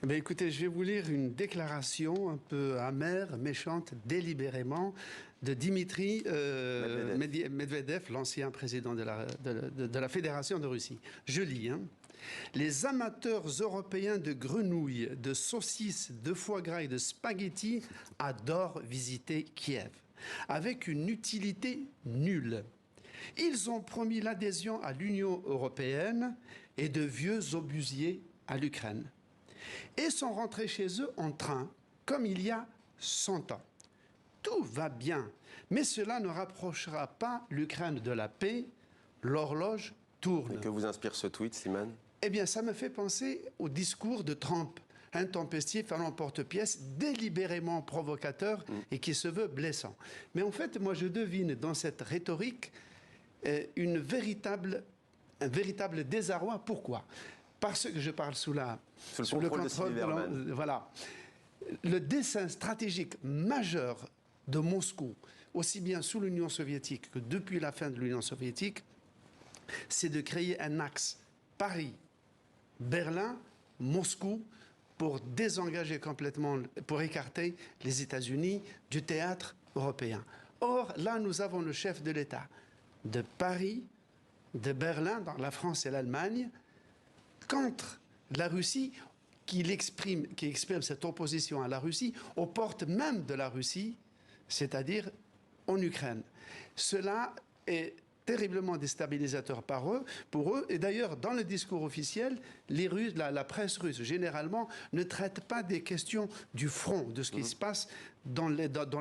Eh bien, écoutez, je vais vous lire une déclaration un peu amère, méchante, délibérément, de Dimitri Medvedev, l'ancien président de la Fédération de Russie. Je lis, hein. Les amateurs européens de grenouilles, de saucisses, de foie gras et de spaghettis adorent visiter Kiev, avec une utilité nulle. Ils ont promis l'adhésion à l'Union européenne et de vieux obusiers à l'Ukraine. Et sont rentrés chez eux en train, comme il y a 100 ans. Tout va bien, mais cela ne rapprochera pas l'Ukraine de la paix. L'horloge tourne. Et que vous inspire ce tweet, Slimane? Eh bien, ça me fait penser au discours de Trump, intempestif à l'emporte-pièce, délibérément provocateur et qui se veut blessant. Mais en fait, moi, je devine dans cette rhétorique un véritable désarroi. Pourquoi? Parce que je parle sous le contrôle de voilà. Le dessein stratégique majeur de Moscou, aussi bien sous l'Union soviétique que depuis la fin de l'Union soviétique, c'est de créer un axe Paris, Berlin, Moscou, pour désengager complètement, pour écarter les États-Unis du théâtre européen. Or, là, nous avons le chef de l'État de Paris, de Berlin, dans la France et l'Allemagne, contre la Russie, qui exprime cette opposition à la Russie aux portes même de la Russie, c'est-à-dire en Ukraine. Cela est terriblement déstabilisateur pour eux. Et d'ailleurs, dans le discours officiel, les Russes, la presse russe, généralement, ne traite pas des questions du front, de ce qui se passe dans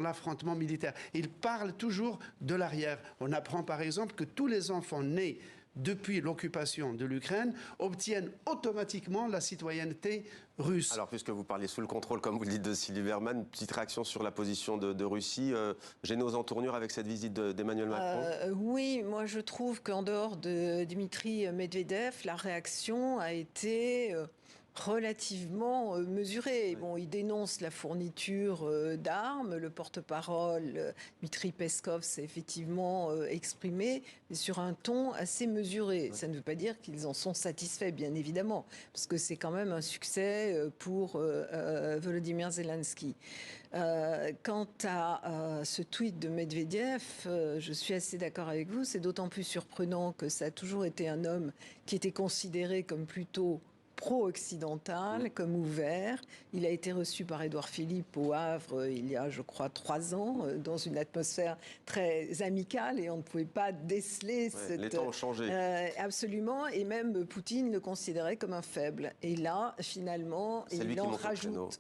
l'affrontement militaire. Ils parlent toujours de l'arrière. On apprend par exemple que tous les enfants nés depuis l'occupation de l'Ukraine, obtiennent automatiquement la citoyenneté russe. Alors, puisque vous parliez sous le contrôle, comme vous le dites, de Sylvie Berman, petite réaction sur la position de Russie, gênée aux entournures avec cette visite d'Emmanuel Macron? Oui, moi je trouve qu'en dehors de Dimitri Medvedev, la réaction a été relativement mesurée. Bon, il dénonce la fourniture d'armes. Le porte-parole, Dmitri Peskov, s'est effectivement exprimé, mais sur un ton assez mesuré. Ça ne veut pas dire qu'ils en sont satisfaits, bien évidemment, parce que c'est quand même un succès pour Volodymyr Zelensky. Quant à ce tweet de Medvedev, je suis assez d'accord avec vous. C'est d'autant plus surprenant que ça a toujours été un homme qui était considéré comme plutôt pro-occidental, comme ouvert. Il a été reçu par Édouard Philippe au Havre il y a, je crois, 3 ans, dans une atmosphère très amicale, et on ne pouvait pas déceler cette... Les temps ont changé. Absolument, et même Poutine le considérait comme un faible. Et là, finalement, il en rajoute.